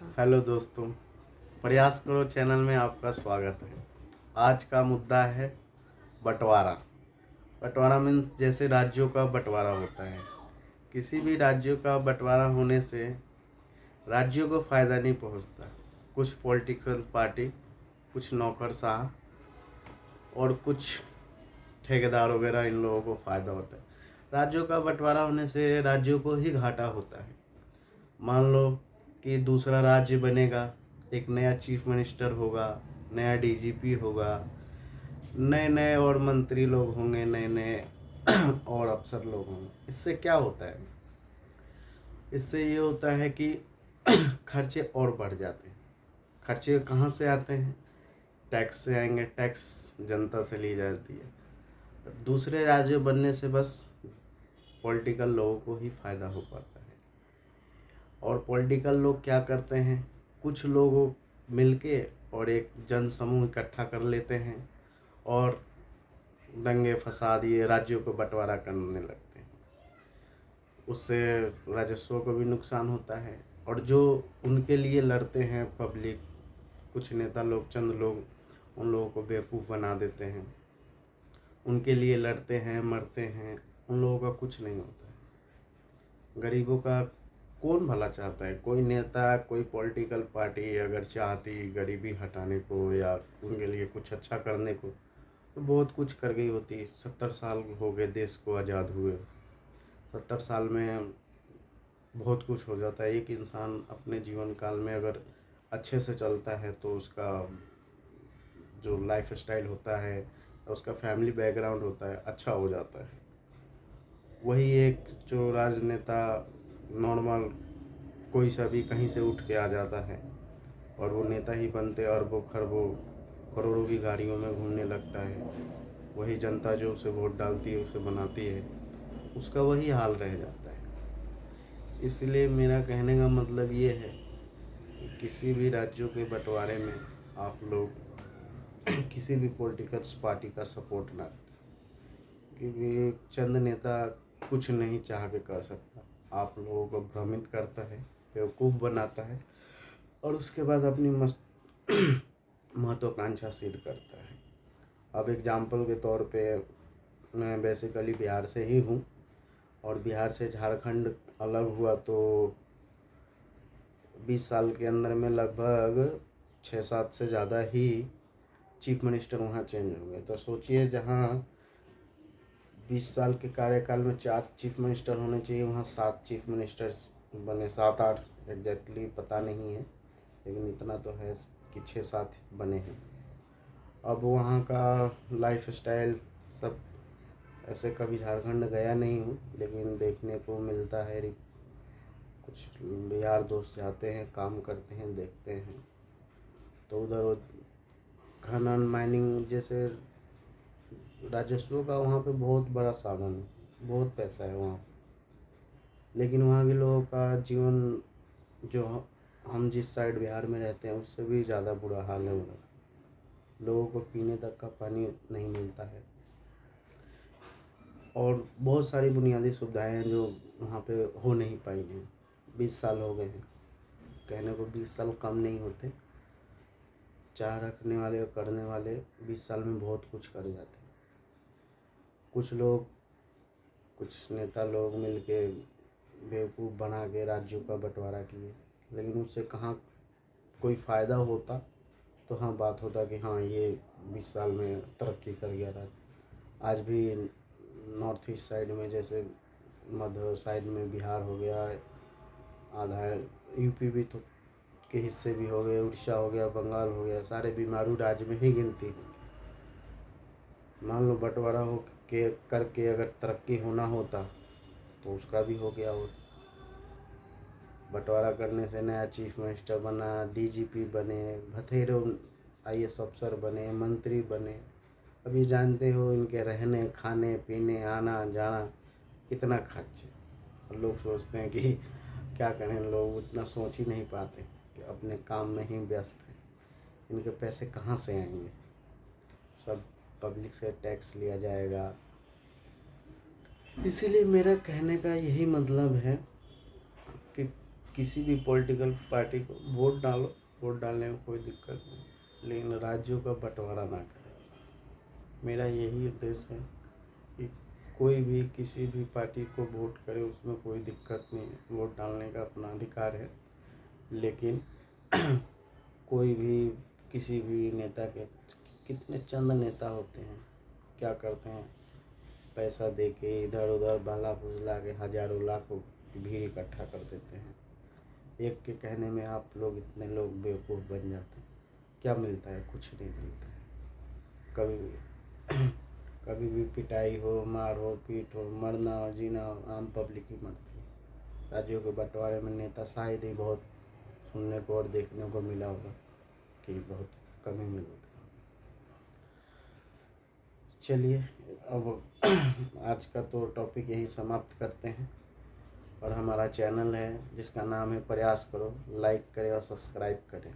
Hello दोस्तों, प्रयास करो चैनल में आपका स्वागत है। आज का मुद्दा है बंटवारा। बंटवारा मीन्स जैसे राज्यों का बंटवारा होता है। किसी भी राज्यों का बंटवारा होने से राज्यों को फ़ायदा नहीं पहुंचता। कुछ पॉलिटिकल पार्टी, कुछ नौकरशाह और कुछ ठेकेदार वगैरह, इन लोगों को फ़ायदा होता है। राज्यों का बंटवारा होने से राज्यों को ही घाटा होता है। मान लो कि दूसरा राज्य बनेगा, एक नया चीफ मिनिस्टर होगा, नया डीजीपी होगा, नए नए और मंत्री लोग होंगे, नए नए और अफसर लोग होंगे। इससे क्या होता है? इससे ये होता है कि खर्चे और बढ़ जाते हैं। खर्चे कहाँ से आते हैं? टैक्स से आएंगे। टैक्स जनता से ली जाती है। दूसरे राज्य बनने से बस पॉलिटिकल लोगों को ही फ़ायदा हो पाता है। और पॉलिटिकल लोग क्या करते हैं? कुछ लोग मिलके और एक जन समूह इकट्ठा कर लेते हैं और दंगे फसाद, ये राज्यों को बंटवारा करने लगते हैं। उससे राजस्व को भी नुकसान होता है। और जो उनके लिए लड़ते हैं पब्लिक, कुछ नेता लोग, चंद लोग, उन लोगों को बेवकूफ़ बना देते हैं। उनके लिए लड़ते हैं, मरते हैं, उन लोगों का कुछ नहीं होता है। गरीबों का कौन भला चाहता है? कोई नेता, कोई पॉलिटिकल पार्टी अगर चाहती गरीबी हटाने को या उनके लिए कुछ अच्छा करने को, तो बहुत कुछ कर गई होती। 70 साल हो गए देश को आज़ाद हुए। 70 साल में बहुत कुछ हो जाता है। एक इंसान अपने जीवन काल में अगर अच्छे से चलता है तो उसका जो लाइफ स्टाइल होता है, उसका फैमिली बैकग्राउंड होता है, अच्छा हो जाता है। वही एक जो राजनेता नॉर्मल कोई सा भी कहीं से उठ के आ जाता है और वो नेता ही बनते अरबों खरबों करोड़ों की गाड़ियों में घूमने लगता है। वही जनता जो उसे वोट डालती है, उसे बनाती है, उसका वही हाल रह जाता है। इसलिए मेरा कहने का मतलब ये है कि किसी भी राज्यों के बंटवारे में आप लोग किसी भी पॉलिटिकल पार्टी का सपोर्ट ना करें, क्योंकि चंद नेता कुछ नहीं चाह के कर सकता। आप लोगों को भ्रमित करता है, बेवकूफ़ बनाता है और उसके बाद अपनी महत्वाकांक्षा सिद्ध करता है। अब एग्जाम्पल के तौर पे मैं बेसिकली बिहार से ही हूँ और बिहार से झारखंड अलग हुआ तो 20 साल के अंदर में लगभग 6-7 से ज़्यादा ही चीफ मिनिस्टर वहाँ चेंज हो गए। तो सोचिए, जहाँ 20 साल के कार्यकाल में 4 चीफ मिनिस्टर होने चाहिए, वहाँ 7 चीफ मिनिस्टर बने। 7-8 एग्जैक्टली पता नहीं है, लेकिन इतना तो है कि 6-7 बने हैं। अब वहाँ का लाइफ स्टाइल सब ऐसे, कभी झारखंड गया नहीं हूँ लेकिन देखने को मिलता है। कुछ यार दोस्त जाते हैं, काम करते हैं, देखते हैं तो उधर खनन माइनिंग जैसे राजस्व का वहाँ पे बहुत बड़ा साधन है, बहुत पैसा है वहाँ। लेकिन वहाँ के लोगों का जीवन, जो हम जिस साइड बिहार में रहते हैं उससे भी ज़्यादा बुरा हाल है उधर। लोगों को पीने तक का पानी नहीं मिलता है और बहुत सारी बुनियादी सुविधाएं हैं जो वहाँ पे हो नहीं पाई हैं। 20 साल हो गए हैं, कहने को 20 साल कम नहीं होते। चाह रखने वाले और करने वाले 20 साल में बहुत कुछ कर जाते हैं। कुछ लोग, कुछ नेता लोग मिलके बेवकूफ़ बना के राज्यों का बंटवारा किए, लेकिन उससे कहाँ कोई फ़ायदा होता तो हाँ बात होता कि हाँ ये 20 साल में तरक्की कर गया राज्य। आज भी नॉर्थ ईस्ट साइड में, जैसे मध्य साइड में बिहार हो गया, आधा यूपी भी तो के हिस्से भी हो गए, उड़ीसा हो गया, बंगाल हो गया, सारे बीमारू राज्य में ही गिनती है। मान लो बंटवारा हो के करके अगर तरक्की होना होता तो उसका भी हो गया होता। बंटवारा करने से नया चीफ मिनिस्टर बना, डीजीपी बने, बथेरों आईएएस अफसर बने, मंत्री बने। अब ये जानते हो इनके रहने, खाने पीने, आना जाना कितना खर्च है। और लोग सोचते हैं कि क्या करें, लोग उतना सोच ही नहीं पाते कि अपने काम में ही व्यस्त हैं। इनके पैसे कहाँ से आएंगे? सब पब्लिक से टैक्स लिया जाएगा। इसीलिए मेरा कहने का यही मतलब है कि किसी भी पॉलिटिकल पार्टी को वोट डालो, वोट डालने में कोई दिक्कत नहीं, लेकिन राज्यों का बंटवारा ना करें। मेरा यही उद्देश्य है कि कोई भी किसी भी पार्टी को वोट करे, उसमें कोई दिक्कत नहीं है, वोट डालने का अपना अधिकार है। लेकिन कोई भी किसी भी नेता के, कितने चंद नेता होते हैं, क्या करते हैं, पैसा दे के इधर उधर बहला फुसला के हजारों लाखों भीड़ इकट्ठा कर देते हैं। एक के कहने में आप लोग इतने लोग बेवकूफ़ बन जाते हैं। क्या मिलता है? कुछ नहीं मिलता है। कभी भी कभी भी पिटाई हो, मार हो, पीट हो, मरना हो, जीना हो, आम पब्लिक ही मरती है। राज्यों के बंटवारे में नेता शायद ही बहुत सुनने को और देखने को मिला होगा कि बहुत कम ही मिलते हैं। चलिए अब आज का तो टॉपिक यहीं समाप्त करते हैं। और हमारा चैनल है जिसका नाम है प्रयास करो, लाइक करें और सब्सक्राइब करें।